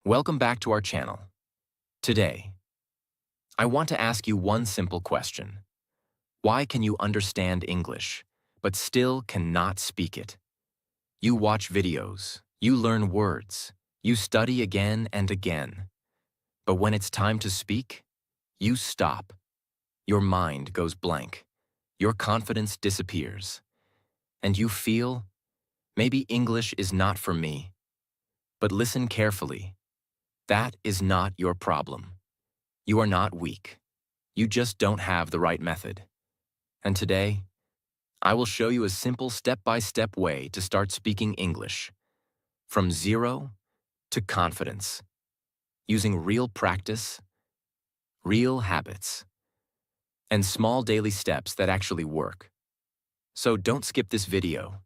Welcome back to our channel. Today, I want to ask you one simple question. Why can you understand English, but still cannot speak it? You watch videos, you learn words, you study again and again. But when it's time to speak, you stop. Your mind goes blank. Your confidence disappears. And you feel, maybe English is not for me. But listen carefully. That is not your problem. You are not weak. You just don't have the right method. And today, I will show you a simple step-by-step way to start speaking English, from zero to confidence, using real practice, real habits, and small daily steps that actually work. So don't skip this video,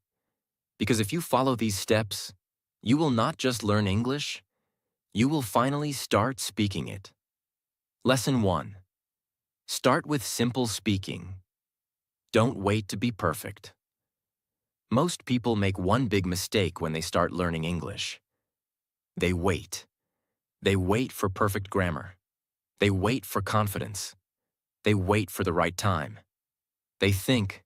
because if you follow these steps, you will not just learn English, you will finally start speaking it. Lesson 1. Start with simple speaking. Don't wait to be perfect. Most people make one big mistake when they start learning English. They wait. They wait for perfect grammar. They wait for confidence. They wait for the right time. They think,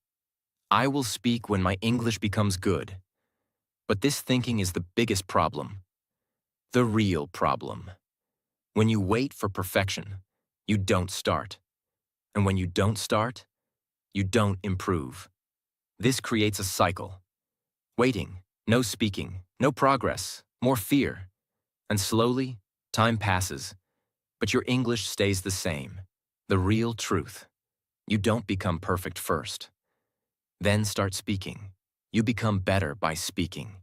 I will speak when my English becomes good. But this thinking is the biggest problem. The real problem. When you wait for perfection, you don't start. And when you don't start, you don't improve. This creates a cycle. Waiting, no speaking, no progress, more fear. And slowly, time passes, but your English stays the same. The real truth. You don't become perfect first. Then start speaking. You become better by speaking.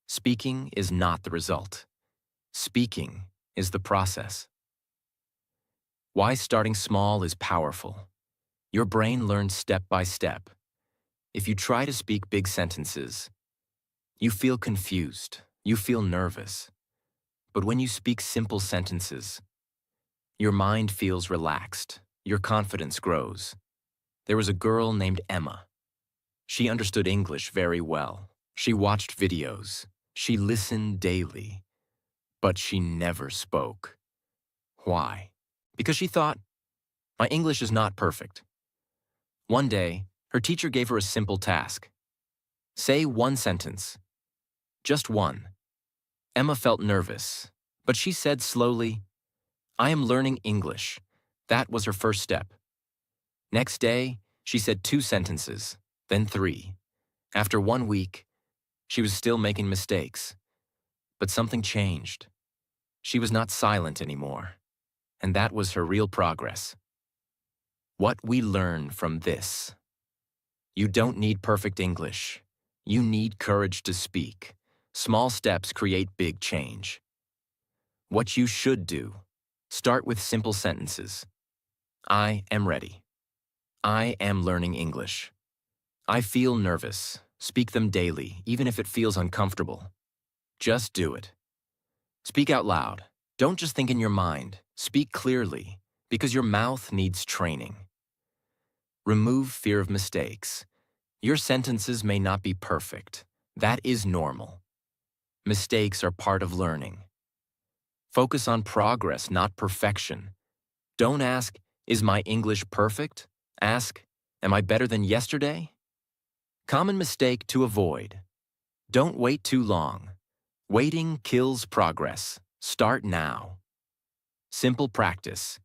Speaking is not the result. Speaking is the process. Why starting small is powerful. Your brain learns step by step. If you try to speak big sentences, you feel confused, you feel nervous. But when you speak simple sentences, your mind feels relaxed, your confidence grows. There was a girl named Emma. She understood English very well. She watched videos. She listened daily. But she never spoke. Why? Because she thought, my English is not perfect. One day, her teacher gave her a simple task. Say one sentence. Just one. Emma felt nervous, but she said slowly, I am learning English. That was her first step. Next day, she said 2 sentences, then 3. After 1 week, she was still making mistakes. But something changed. She was not silent anymore, and that was her real progress. What we learn from this. You don't need perfect English. You need courage to speak. Small steps create big change. What you should do. Start with simple sentences. I am ready. I am learning English. I feel nervous. Speak them daily, even if it feels uncomfortable. Just do it. Speak out loud. Don't just think in your mind. Speak clearly, because your mouth needs training. Remove fear of mistakes. Your sentences may not be perfect. That is normal. Mistakes are part of learning. Focus on progress, not perfection. Don't ask, is my English perfect? Ask, am I better than yesterday? Common mistake to avoid. Don't wait too long. Waiting kills progress. Start now. Simple practice.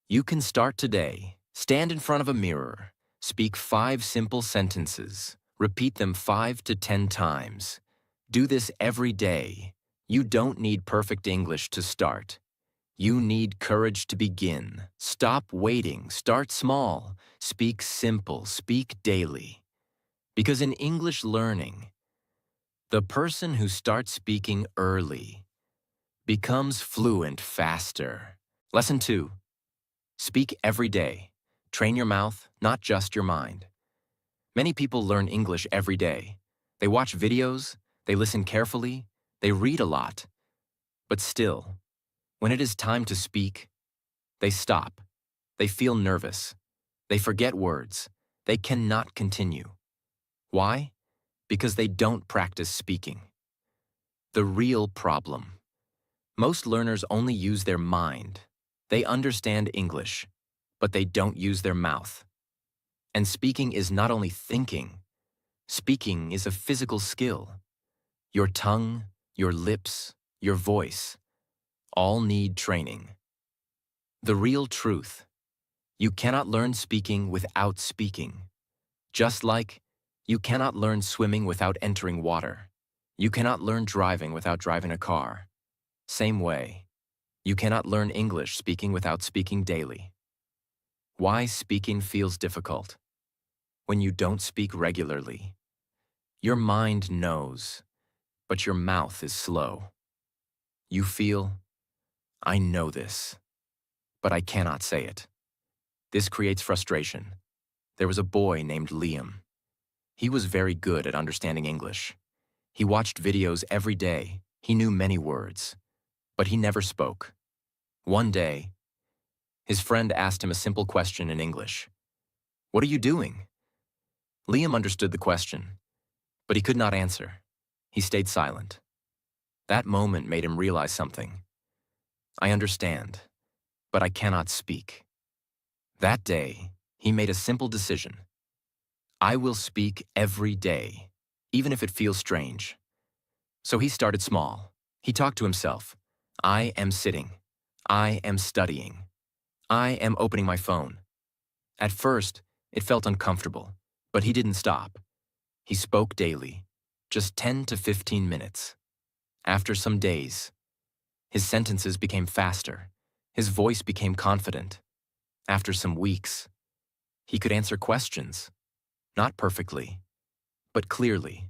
You can start today. Stand in front of a mirror. Speak 5 simple sentences. Repeat them 5 to 10 times. Do this every day. You don't need perfect English to start. You need courage to begin. Stop waiting. Start small. Speak simple. Speak daily. Because in English learning, the person who starts speaking early becomes fluent faster. Lesson 2. Speak every day. Train your mouth, not just your mind. Many people learn English every day. They watch videos, they listen carefully, they read a lot. But still, when it is time to speak, they stop. They feel nervous. They forget words. They cannot continue. Why? Because they don't practice speaking. The real problem. Most learners only use their mind. They understand English, but they don't use their mouth. And speaking is not only thinking, speaking is a physical skill. Your tongue, your lips, your voice, all need training. The real truth: you cannot learn speaking without speaking. Just like you cannot learn swimming without entering water. You cannot learn driving without driving a car. Same way, you cannot learn English speaking without speaking daily. Why speaking feels difficult? When you don't speak regularly, your mind knows, but your mouth is slow. You feel, I know this, but I cannot say it. This creates frustration. There was a boy named Liam. He was very good at understanding English. He watched videos every day. He knew many words, but he never spoke. One day, his friend asked him a simple question in English. "What are you doing?" Liam understood the question, but he could not answer. He stayed silent. That moment made him realize something. I understand, but I cannot speak. That day, he made a simple decision. I will speak every day, even if it feels strange. So he started small. He talked to himself. I am sitting. I am studying. I am opening my phone. At first, it felt uncomfortable, but he didn't stop. He spoke daily, just 10 to 15 minutes. After some days, his sentences became faster. His voice became confident. After some weeks, he could answer questions, not perfectly, but clearly,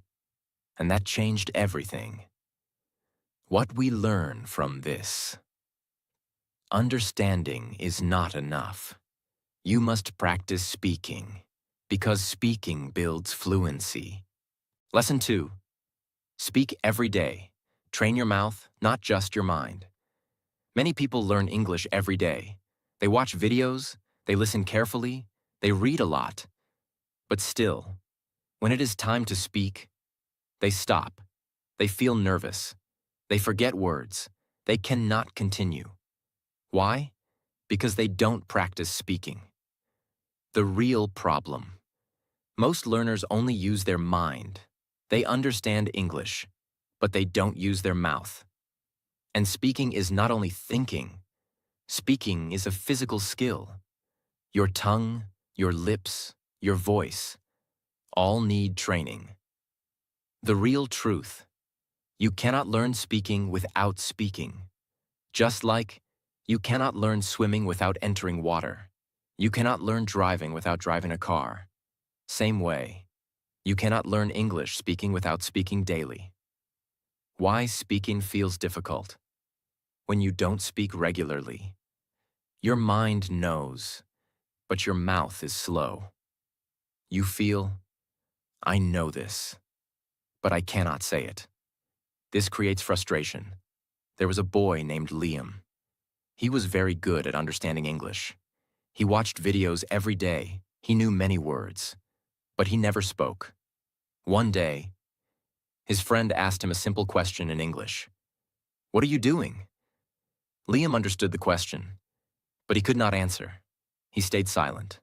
and that changed everything. What we learn from this: understanding is not enough. You must practice speaking, because speaking builds fluency. Lesson 2. Speak every day. Train your mouth, not just your mind. Many people learn English every day. They watch videos, they listen carefully, they read a lot. But still, when it is time to speak, they stop. They feel nervous. They forget words. They cannot continue. Why? Because they don't practice speaking. The real problem: most learners only use their mind. They understand English, but they don't use their mouth. And speaking is not only thinking, speaking is a physical skill. Your tongue, your lips, your voice, all need training. The real truth: you cannot learn speaking without speaking. Just like you cannot learn swimming without entering water. You cannot learn driving without driving a car. Same way, you cannot learn English speaking without speaking daily. Why speaking feels difficult? When you don't speak regularly, your mind knows, but your mouth is slow. You feel, I know this, but I cannot say it. This creates frustration. There was a boy named Liam. He was very good at understanding English. He watched videos every day. He knew many words, but he never spoke. One day, his friend asked him a simple question in English. What are you doing? Liam understood the question, but he could not answer. He stayed silent.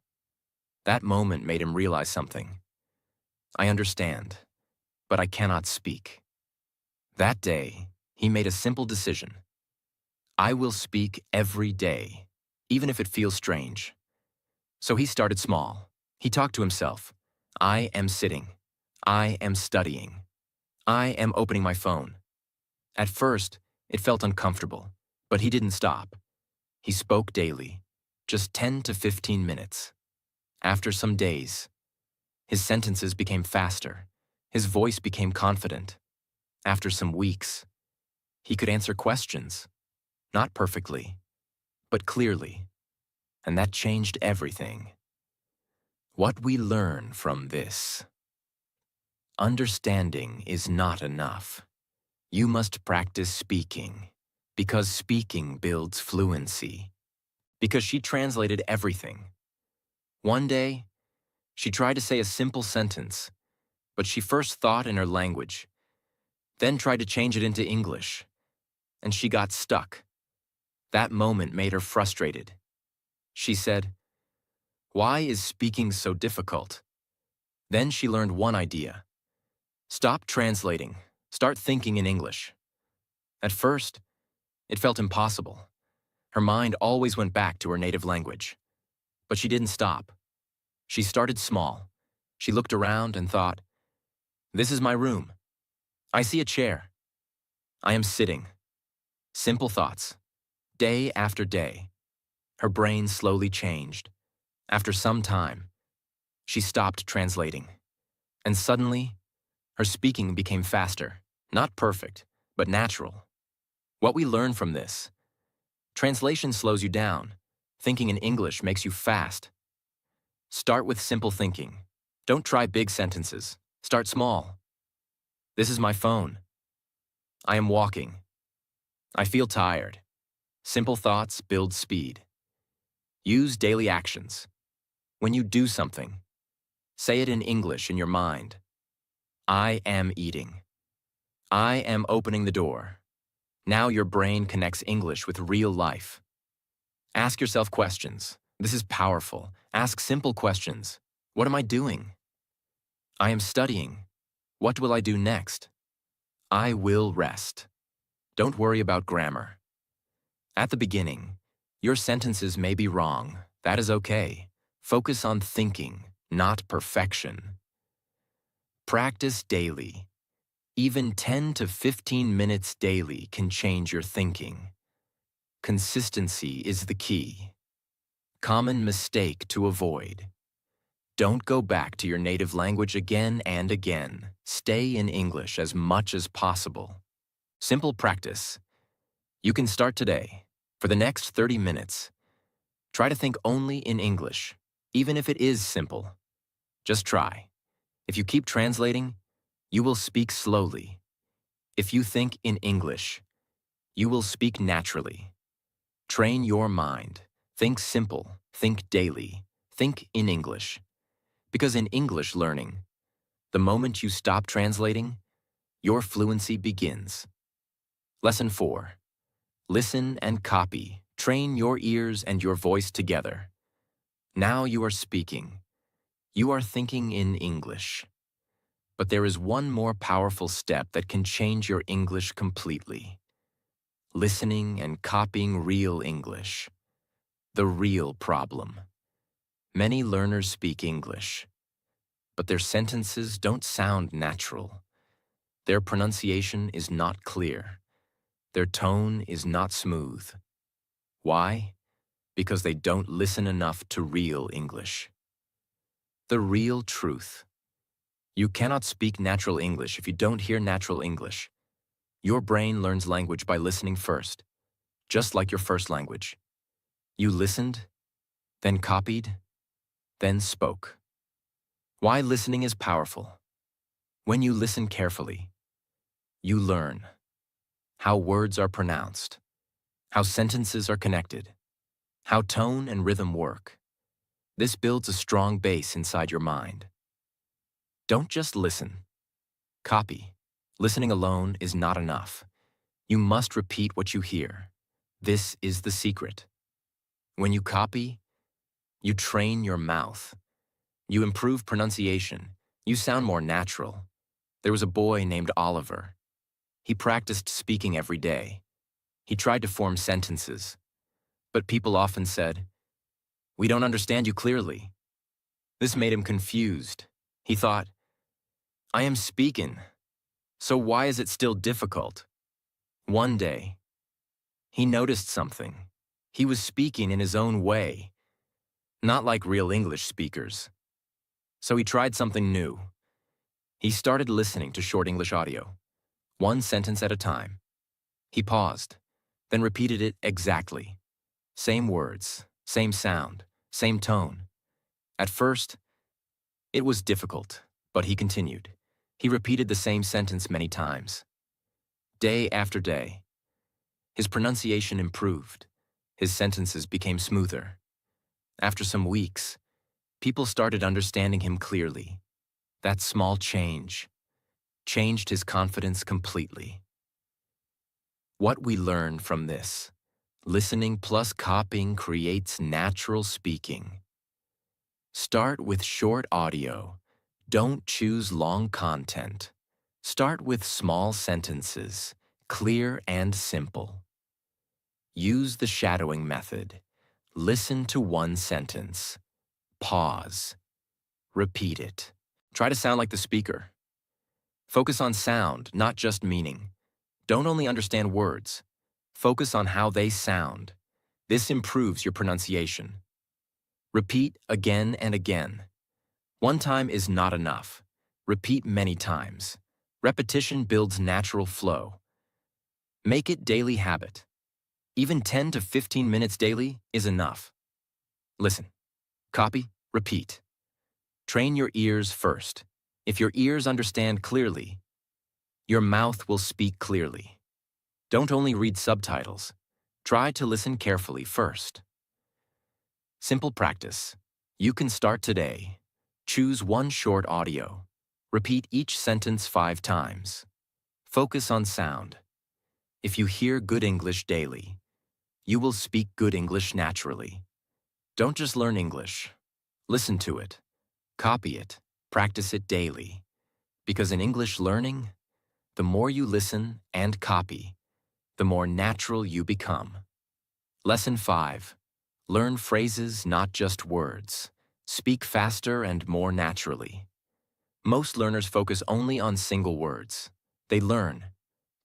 That moment made him realize something. I understand, but I cannot speak. That day, he made a simple decision. I will speak every day, even if it feels strange. So he started small. He talked to himself. I am sitting. I am studying. I am opening my phone. At first, it felt uncomfortable, but he didn't stop. He spoke daily, just 10 to 15 minutes. After some days, his sentences became faster. His voice became confident. After some weeks, he could answer questions, not perfectly, but clearly, and that changed everything. What we learn from this: understanding is not enough. You must practice speaking, because speaking builds fluency. Because she translated everything. One day, she tried to say a simple sentence, but she first thought in her language, then tried to change it into English. and she got stuck. That moment made her frustrated. She said, "Why is speaking so difficult?" Then she learned one idea. Stop translating. Start thinking in English. At first, it felt impossible. Her mind always went back to her native language. But she didn't stop. She started small. She looked around and thought, "This is my room. I see a chair. I am sitting." Simple thoughts. Day after day, her brain slowly changed. After some time, she stopped translating. And suddenly, her speaking became faster. Not perfect, but natural. What we learn from this: translation slows you down. Thinking in English makes you fast. Start with simple thinking. Don't try big sentences. Start small. This is my phone. I am walking. I feel tired. Simple thoughts build speed. Use daily actions. When you do something, say it in English in your mind. I am eating. I am opening the door. Now your brain connects English with real life. Ask yourself questions. This is powerful. Ask simple questions. What am I doing? I am studying. What will I do next? I will rest. Don't worry about grammar. At the beginning, your sentences may be wrong. That is okay. Focus on thinking, not perfection. Practice daily. Even 10 to 15 minutes daily can change your thinking. Consistency is the key. Common mistake to avoid: don't go back to your native language again and again. Stay in English as much as possible. Simple practice. You can start today. For the next 30 minutes, try to think only in English, even if it is simple. Just try. If you keep translating, you will speak slowly. If you think in English, you will speak naturally. Train your mind. Think simple. Think daily. Think in English. Because in English learning, the moment you stop translating, your fluency begins. Lesson 4. Listen and copy. Train your ears and your voice together. Now you are speaking. You are thinking in English. But there is one more powerful step that can change your English completely. Listening and copying real English. The real problem. Many learners speak English, but their sentences don't sound natural. Their pronunciation is not clear. Their tone is not smooth. Why? Because they don't listen enough to real English. The real truth. You cannot speak natural English if you don't hear natural English. Your brain learns language by listening first, just like your first language. You listened, then copied, then spoke. Why listening is powerful. When you listen carefully, you learn how words are pronounced, how sentences are connected, how tone and rhythm work. This builds a strong base inside your mind. Don't just listen. Copy. Listening alone is not enough. You must repeat what you hear. This is the secret. When you copy, you train your mouth. You improve pronunciation. You sound more natural. There was a boy named Oliver. He practiced speaking every day. He tried to form sentences. But people often said, "We don't understand you clearly." This made him confused. He thought, "I am speaking, so why is it still difficult?" One day, he noticed something. He was speaking in his own way, not like real English speakers. So he tried something new. He started listening to short English audio, one sentence at a time. He paused, then repeated it exactly. Same words, same sound, same tone. At first, it was difficult, but he continued. He repeated the same sentence many times. Day after day, his pronunciation improved. His sentences became smoother. After some weeks, people started understanding him clearly. That small change changed his confidence completely. What we learn from this: listening plus copying creates natural speaking. Start with short audio. Don't choose long content. Start with small sentences, clear and simple. Use the shadowing method. Listen to one sentence. Pause. Repeat it. Try to sound like the speaker. Focus on sound, not just meaning. Don't only understand words. Focus on how they sound. This improves your pronunciation. Repeat again and again. One time is not enough. Repeat many times. Repetition builds natural flow. Make it daily habit. Even 10 to 15 minutes daily is enough. Listen, copy, repeat. Train your ears first. If your ears understand clearly, your mouth will speak clearly. Don't only read subtitles. Try to listen carefully first. Simple practice. You can start today. Choose one short audio. Repeat each sentence 5 times. Focus on sound. If you hear good English daily, you will speak good English naturally. Don't just learn English. Listen to it. Copy it. Practice it daily. Because in English learning, the more you listen and copy, the more natural you become. Lesson 5. Learn phrases, not just words. Speak faster and more naturally. Most learners focus only on single words. They learn,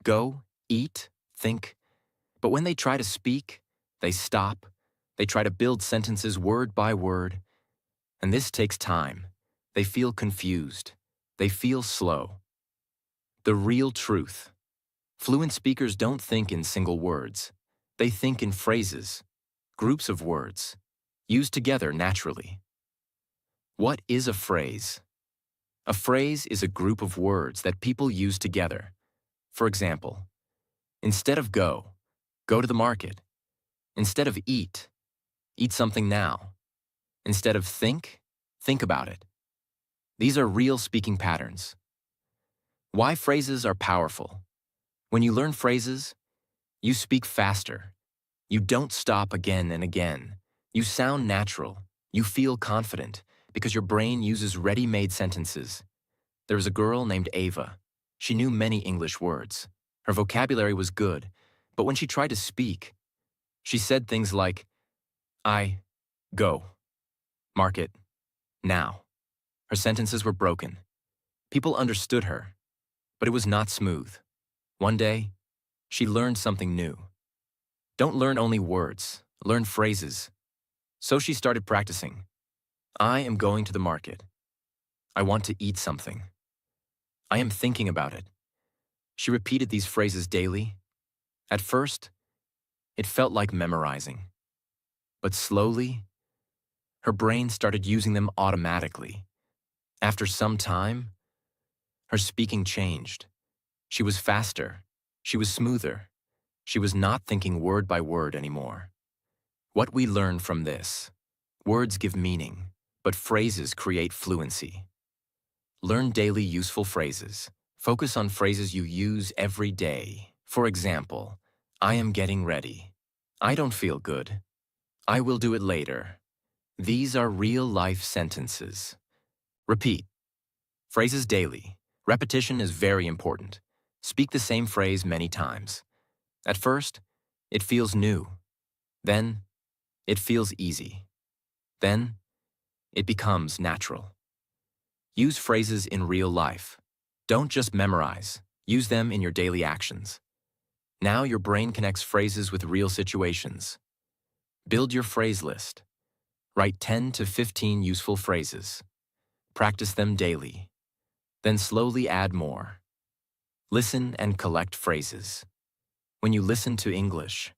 go, eat, think, but when they try to speak, they stop. They try to build sentences word by word, and this takes time. They feel confused. They feel slow. The real truth. Fluent speakers don't think in single words. They think in phrases, groups of words, used together naturally. What is a phrase? A phrase is a group of words that people use together. For example, instead of go, go to the market. Instead of eat, eat something now. Instead of think about it. These are real speaking patterns. Why phrases are powerful. When you learn phrases, you speak faster. You don't stop again and again. You sound natural. You feel confident because your brain uses ready-made sentences. There was a girl named Ava. She knew many English words. Her vocabulary was good, but when she tried to speak, she said things like, I, go, market, now. Her sentences were broken. People understood her, but it was not smooth. One day, she learned something new. Don't learn only words, learn phrases. So she started practicing. I am going to the market. I want to eat something. I am thinking about it. She repeated these phrases daily. At first, it felt like memorizing. But slowly, her brain started using them automatically. After some time, her speaking changed. She was faster. She was smoother. She was not thinking word by word anymore. What we learn from this: words give meaning, but phrases create fluency. Learn daily useful phrases. Focus on phrases you use every day. For example, I am getting ready. I don't feel good. I will do it later. These are real-life sentences. Repeat. Phrases daily. Repetition is very important. Speak the same phrase many times. At first, it feels new. Then, it feels easy. Then, it becomes natural. Use phrases in real life. Don't just memorize. Use them in your daily actions. Now your brain connects phrases with real situations. Build your phrase list. Write 10 to 15 useful phrases. Practice them daily. Then slowly add more. Listen and collect phrases. When you listen to English,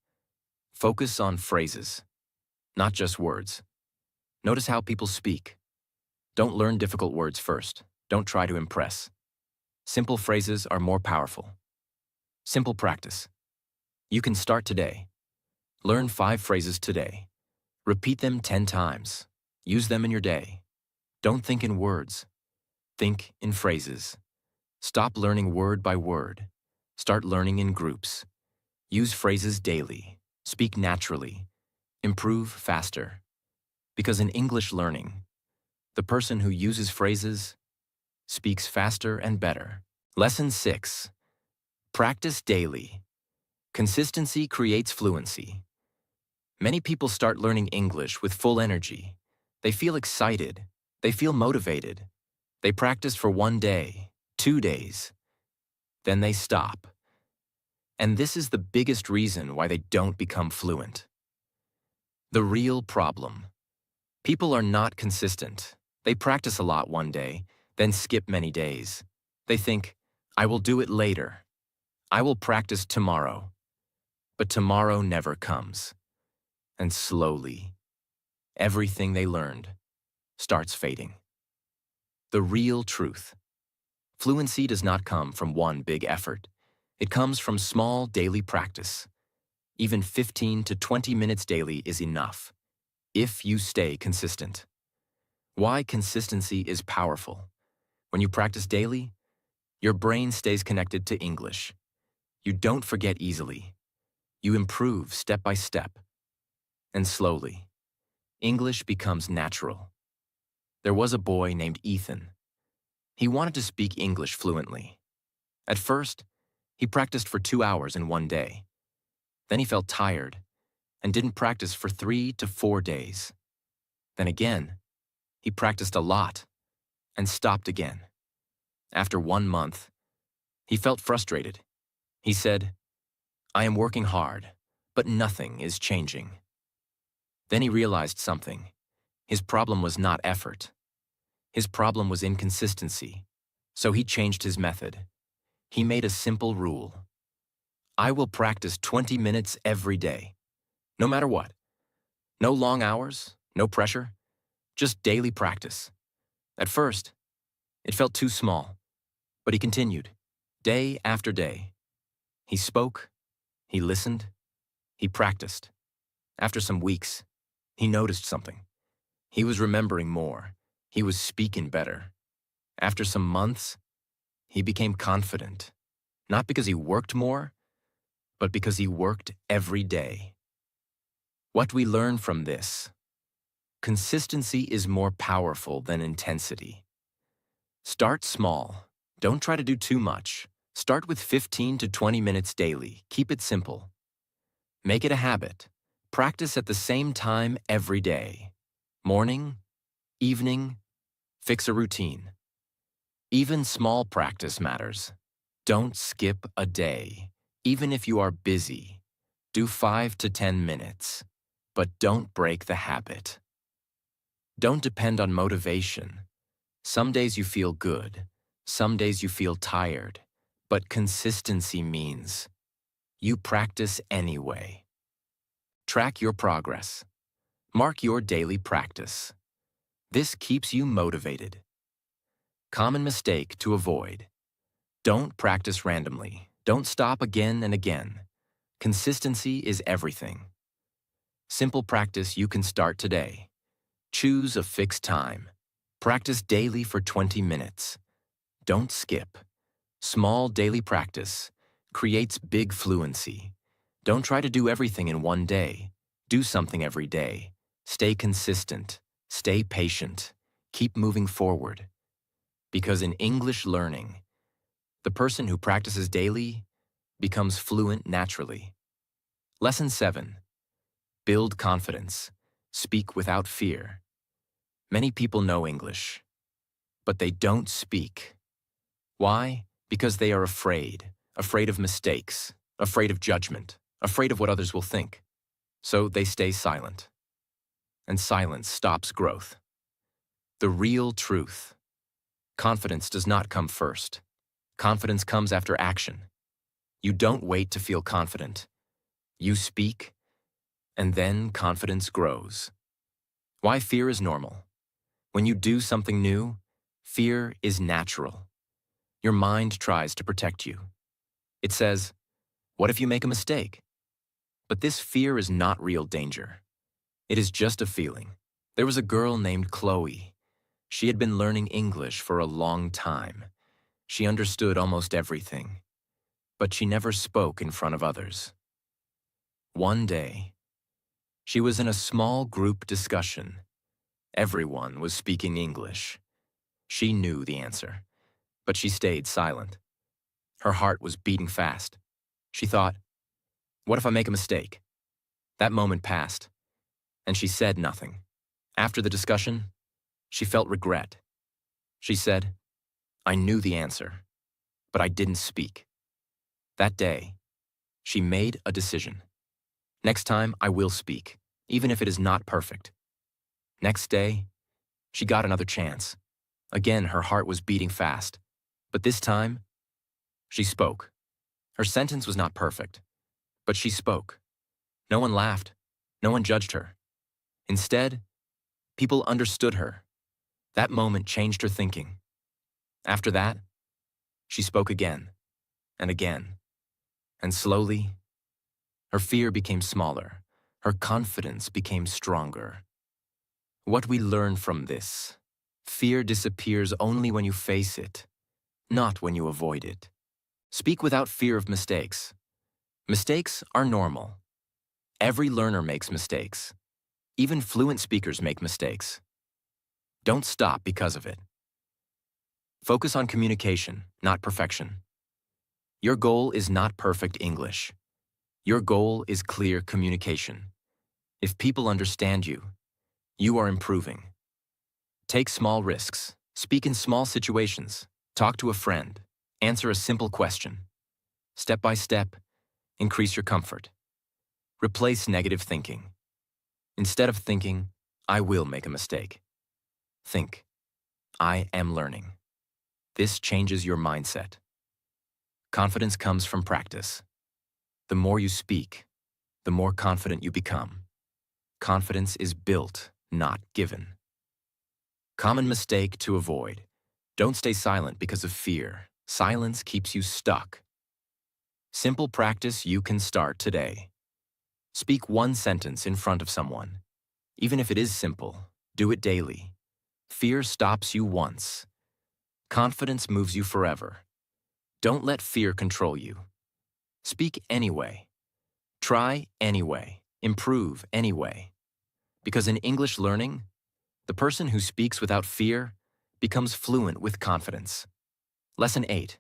focus on phrases, not just words. Notice how people speak. Don't learn difficult words first. Don't try to impress. Simple phrases are more powerful. Simple practice. You can start today. Learn 5 phrases today. Repeat them 10 times. Use them in your day. Don't think in words. Think in phrases. Stop learning word by word. Start learning in groups. Use phrases daily. Speak naturally. Improve faster. Because in English learning, the person who uses phrases speaks faster and better. Lesson 6. Practice daily. Consistency creates fluency. Many people start learning English with full energy. They feel excited. They feel motivated. They practice for 1 day, 2 days. Then they stop. And this is the biggest reason why they don't become fluent. The real problem. People are not consistent. They practice a lot 1 day, then skip many days. They think, I will do it later. I will practice tomorrow. But tomorrow never comes. And slowly, everything they learned starts fading. The real truth. Fluency does not come from one big effort. It comes from small daily practice. Even 15 to 20 minutes daily is enough, if you stay consistent. Why consistency is powerful. When you practice daily, your brain stays connected to English. You don't forget easily. You improve step by step. And slowly, English becomes natural. There was a boy named Ethan. He wanted to speak English fluently. At first, he practiced for 2 hours in 1 day. Then he felt tired and didn't practice for 3 to 4 days. Then again, he practiced a lot and stopped again. After 1 month, he felt frustrated. He said, I am working hard, but nothing is changing. Then he realized something. His problem was not effort. His problem was inconsistency. So he changed his method. He made a simple rule. I will practice 20 minutes every day, no matter what. No long hours, no pressure, just daily practice. At first, it felt too small, but he continued, day after day. He spoke, he listened, he practiced. After some weeks, he noticed something. He was remembering more. He was speaking better. After some months, he became confident, not because he worked more, but because he worked every day. What we learn from this: consistency is more powerful than intensity. Start small. Don't try to do too much. Start with 15 to 20 minutes daily. Keep it simple. Make it a habit. Practice at the same time every day. Morning, evening, fix a routine. Even small practice matters. Don't skip a day. Even if you are busy, do 5 to 10 minutes. But don't break the habit. Don't depend on motivation. Some days you feel good. Some days you feel tired. But consistency means you practice anyway. Track your progress. Mark your daily practice. This keeps you motivated. Common mistake to avoid. Don't practice randomly. Don't stop again and again. Consistency is everything. Simple practice you can start today. Choose a fixed time. Practice daily for 20 minutes. Don't skip. Small daily practice creates big fluency. Don't try to do everything in 1 day. Do something every day. Stay consistent. Stay patient. Keep moving forward. Because in English learning, the person who practices daily becomes fluent naturally. Lesson 7. Build confidence. Speak without fear. Many people know English, but they don't speak. Why? Because they are afraid of mistakes, afraid of judgment, afraid of what others will think. So they stay silent. And silence stops growth. The real truth. Confidence does not come first. Confidence comes after action. You don't wait to feel confident. You speak, and then confidence grows. Why fear is normal. When you do something new, fear is natural. Your mind tries to protect you. It says, what if you make a mistake? But this fear is not real danger. It is just a feeling. There was a girl named Chloe. She had been learning English for a long time. She understood almost everything, but she never spoke in front of others. One day, she was in a small group discussion. Everyone was speaking English. She knew the answer, but she stayed silent. Her heart was beating fast. She thought, what if I make a mistake? That moment passed, and she said nothing. After the discussion, she felt regret. She said, I knew the answer, but I didn't speak. That day, she made a decision. Next time, I will speak, even if it is not perfect. Next day, she got another chance. Again, her heart was beating fast. But this time, she spoke. Her sentence was not perfect, but she spoke. No one laughed. No one judged her. Instead, people understood her. That moment changed her thinking. After that, she spoke again and again. And slowly, her fear became smaller. Her confidence became stronger. What we learn from this: fear disappears only when you face it, not when you avoid it. Speak without fear of mistakes. Mistakes are normal. Every learner makes mistakes. Even fluent speakers make mistakes. Don't stop because of it. Focus on communication, not perfection. Your goal is not perfect English. Your goal is clear communication. If people understand you, you are improving. Take small risks. Speak in small situations. Talk to a friend. Answer a simple question. Step by step, increase your comfort. Replace negative thinking. Instead of thinking, I will make a mistake, think, I am learning. This changes your mindset. Confidence comes from practice. The more you speak, the more confident you become. Confidence is built, not given. Common mistake to avoid: don't stay silent because of fear. Silence keeps you stuck. Simple practice you can start today. Speak one sentence in front of someone. Even if it is simple, do it daily. Fear stops you once. Confidence moves you forever. Don't let fear control you. Speak anyway. Try anyway. Improve anyway. Because in English learning, the person who speaks without fear becomes fluent with confidence. Lesson 8.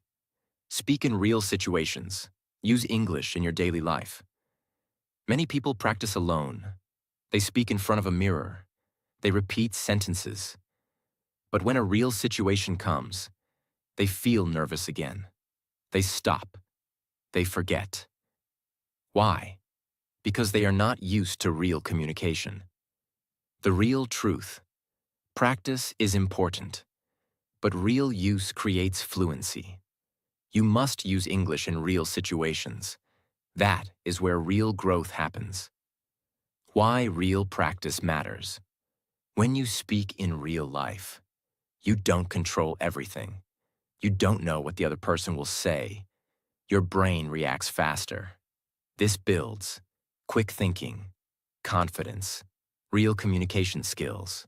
Speak in real situations. Use English in your daily life. Many people practice alone. They speak in front of a mirror. They repeat sentences. But when a real situation comes, they feel nervous again. They stop. They forget. Why? Because they are not used to real communication. The real truth: practice is important, but real use creates fluency. You must use English in real situations. That is where real growth happens. Why real practice matters. When you speak in real life, you don't control everything. You don't know what the other person will say. Your brain reacts faster. This builds quick thinking, confidence, real communication skills.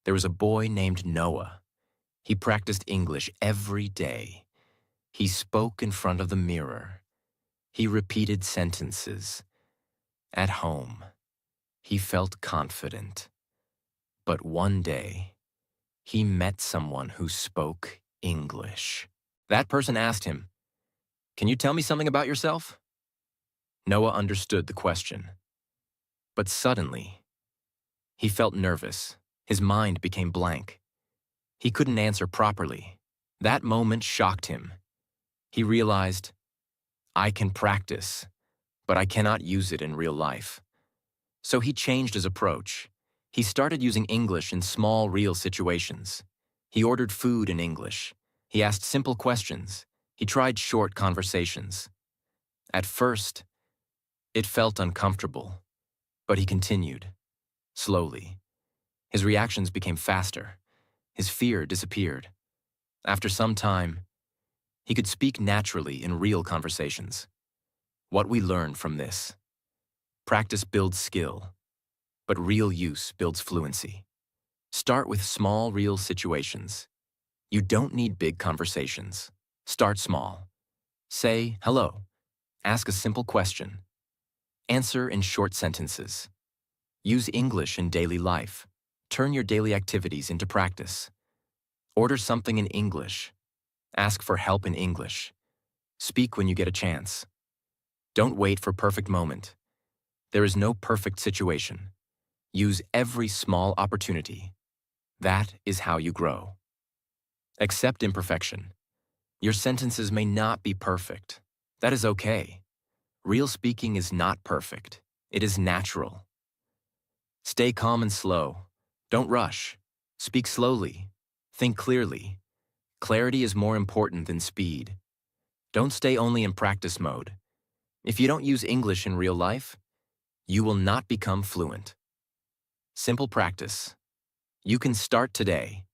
There was a boy named Noah. He practiced English every day. He spoke in front of the mirror. He repeated sentences. At home, he felt confident. But one day, he met someone who spoke English. That person asked him, "Can you tell me something about yourself?" Noah understood the question. But suddenly, he felt nervous. His mind became blank. He couldn't answer properly. That moment shocked him. He realized, I can practice, but I cannot use it in real life. So he changed his approach. He started using English in small, real situations. He ordered food in English. He asked simple questions. He tried short conversations. At first, it felt uncomfortable, but he continued. Slowly, his reactions became faster. His fear disappeared. After some time, he could speak naturally in real conversations. What we learn from this: practice builds skill, but real use builds fluency. Start with small, real situations. You don't need big conversations. Start small. Say hello. Ask a simple question. Answer in short sentences. Use English in daily life. Turn your daily activities into practice. Order something in English. Ask for help in English. Speak when you get a chance. Don't wait for perfect moment. There is no perfect situation. Use every small opportunity. That is how you grow. Accept imperfection. Your sentences may not be perfect. That is okay. Real speaking is not perfect. It is natural. Stay calm and slow. Don't rush. Speak slowly. Think clearly. Clarity is more important than speed. Don't stay only in practice mode. If you don't use English in real life, you will not become fluent. Simple practice. You can start today.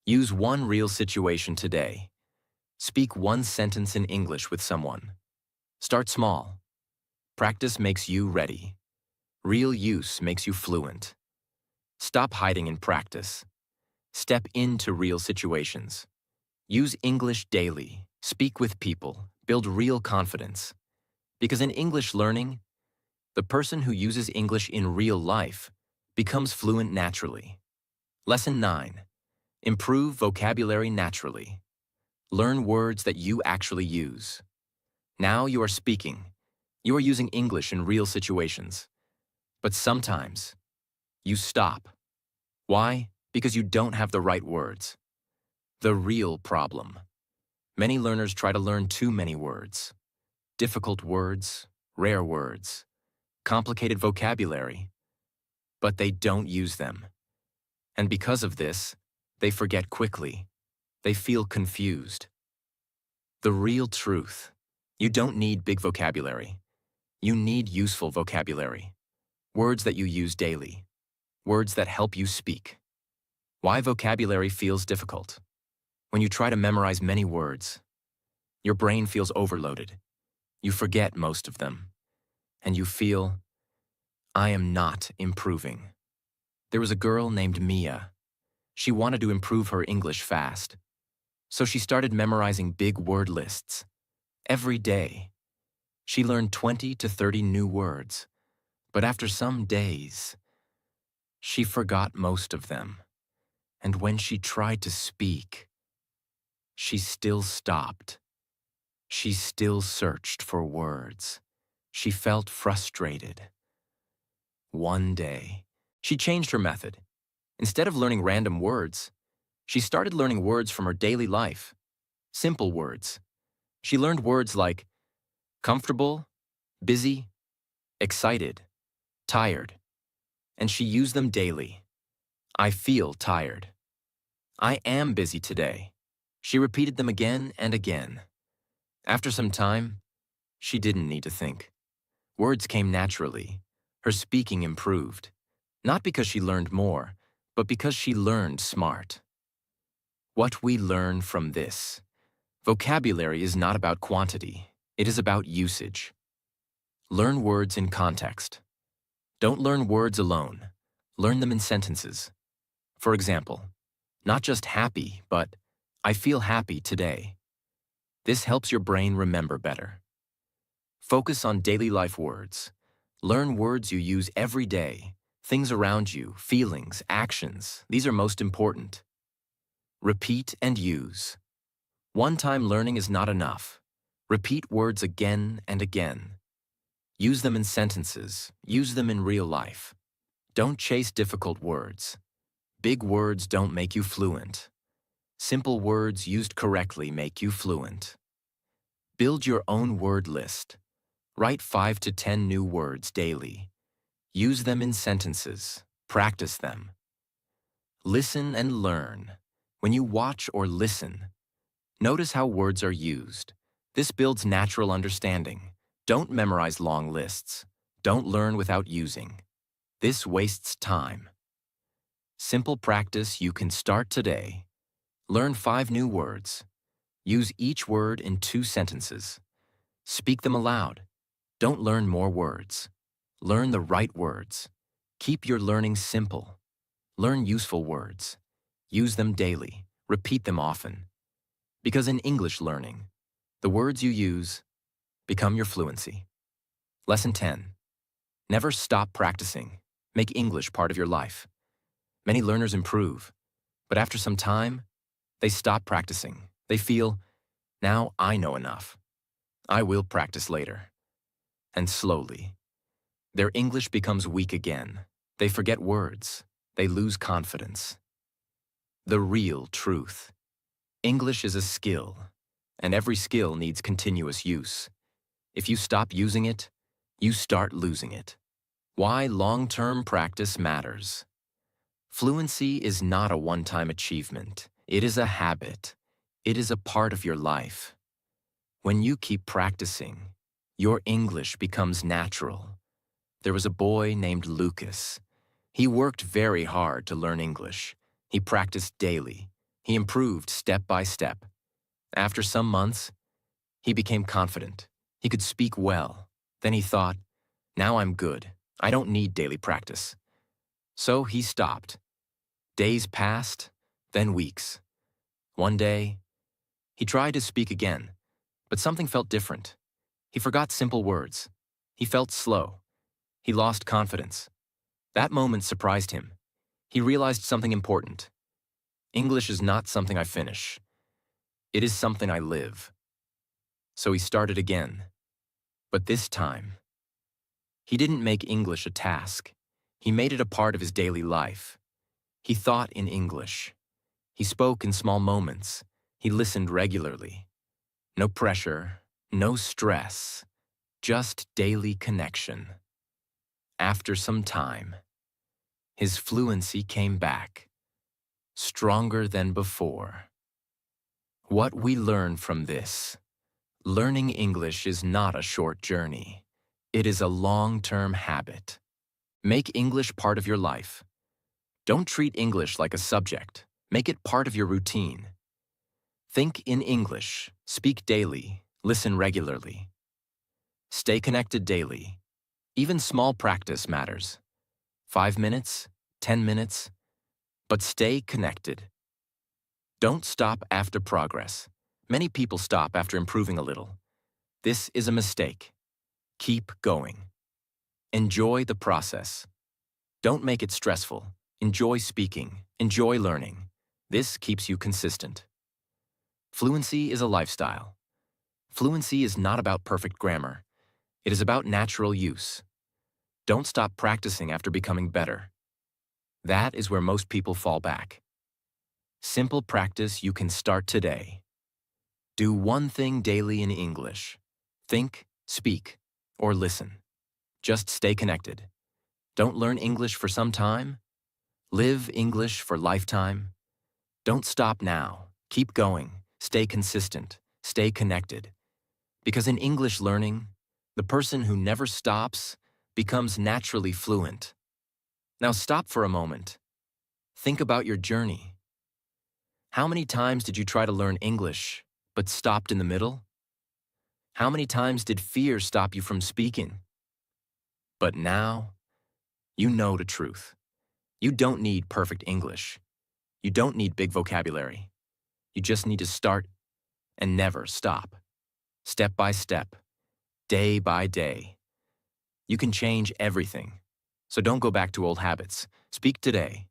Use one real situation today. Speak one sentence in English with someone. Start small. Practice makes you ready. Real use makes you fluent. Stop hiding in practice. Step into real situations. Use English daily. Speak with people. Build real confidence. Because in English learning, the person who uses English in real life becomes fluent naturally. Lesson 9. Improve vocabulary naturally. Learn words that you actually use. Now you are speaking. You are using English in real situations. But sometimes, you stop. Why? Because you don't have the right words. The real problem. Many learners try to learn too many words. Difficult words, rare words, complicated vocabulary. But they don't use them. And because of this, they forget quickly. They feel confused. The real truth. You don't need big vocabulary. You need useful vocabulary. Words that you use daily. Words that help you speak. Why vocabulary feels difficult. When you try to memorize many words, your brain feels overloaded. You forget most of them. And you feel, I am not improving. There was a girl named Mia. She wanted to improve her English fast. So she started memorizing big word lists. Every day, she learned 20 to 30 new words. But after some days, she forgot most of them. And when she tried to speak, she still stopped. She still searched for words. She felt frustrated. One day, she changed her method. Instead of learning random words, she started learning words from her daily life. Simple words. She learned words like comfortable, busy, excited, tired. And she used them daily. I feel tired. I am busy today. She repeated them again and again. After some time, she didn't need to think. Words came naturally. Her speaking improved. Not because she learned more, but because she learned smart. What we learn from this. Vocabulary is not about quantity. It is about usage. Learn words in context. Don't learn words alone. Learn them in sentences. For example, not just happy, but I feel happy today. This helps your brain remember better. Focus on daily life words. Learn words you use every day. Things around you, feelings, actions, these are most important. Repeat and use. One-time learning is not enough. Repeat words again and again. Use them in sentences. Use them in real life. Don't chase difficult words. Big words don't make you fluent. Simple words used correctly make you fluent. Build your own word list. Write 5 to 10 new words daily. Use them in sentences. Practice them. Listen and learn. When you watch or listen, notice how words are used. This builds natural understanding. Don't memorize long lists. Don't learn without using. This wastes time. Simple practice you can start today. Learn 5 new words. Use each word in 2 sentences. Speak them aloud. Don't learn more words. Learn the right words. Keep your learning simple. Learn useful words. Use them daily. Repeat them often. Because in English learning, the words you use become your fluency. Lesson 10. Never stop practicing. Make English part of your life. Many learners improve, but after some time, they stop practicing. They feel, now I know enough. I will practice later. And slowly, their English becomes weak again. They forget words. They lose confidence. The real truth. English is a skill, and every skill needs continuous use. If you stop using it, you start losing it. Why long-term practice matters. Fluency is not a one-time achievement. It is a habit. It is a part of your life. When you keep practicing, your English becomes natural. There was a boy named Lucas. He worked very hard to learn English. He practiced daily. He improved step by step. After some months, he became confident. He could speak well. Then he thought, now I'm good. I don't need daily practice. So he stopped. Days passed, then weeks. One day, he tried to speak again, but something felt different. He forgot simple words. He felt slow. He lost confidence. That moment surprised him. He realized something important. English is not something I finish. It is something I live. So he started again. But this time, he didn't make English a task. He made it a part of his daily life. He thought in English. He spoke in small moments. He listened regularly. No pressure, no stress, just daily connection. After some time, his fluency came back, stronger than before. What we learn from this: learning English is not a short journey. It is a long-term habit. Make English part of your life. Don't treat English like a subject. Make it part of your routine. Think in English, speak daily, listen regularly. Stay connected daily. Even small practice matters. 5 minutes, 10 minutes, but stay connected. Don't stop after progress. Many people stop after improving a little. This is a mistake. Keep going. Enjoy the process. Don't make it stressful. Enjoy speaking. Enjoy learning. This keeps you consistent. Fluency is a lifestyle. Fluency is not about perfect grammar. It is about natural use. Don't stop practicing after becoming better. That is where most people fall back. Simple practice you can start today. Do one thing daily in English. Think, speak, or listen. Just stay connected. Don't learn English for some time. Live English for lifetime. Don't stop now. Keep going. Stay consistent. Stay connected. Because in English learning, the person who never stops becomes naturally fluent. Now stop for a moment. Think about your journey. How many times did you try to learn English, but stopped in the middle? How many times did fear stop you from speaking? But now, you know the truth. You don't need perfect English. You don't need big vocabulary. You just need to start and never stop. Step by step, day by day. You can change everything. So don't go back to old habits. Speak today.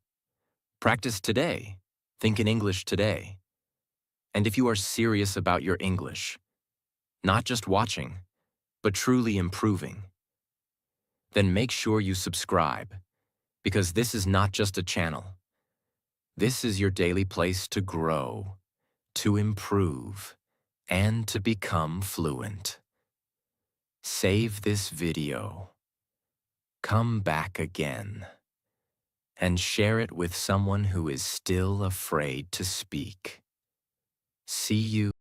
Practice today. Think in English today. And if you are serious about your English, not just watching, but truly improving, then make sure you subscribe, because this is not just a channel. This is your daily place to grow, to improve, and to become fluent. Save this video. Come back again. And share it with someone who is still afraid to speak. See you.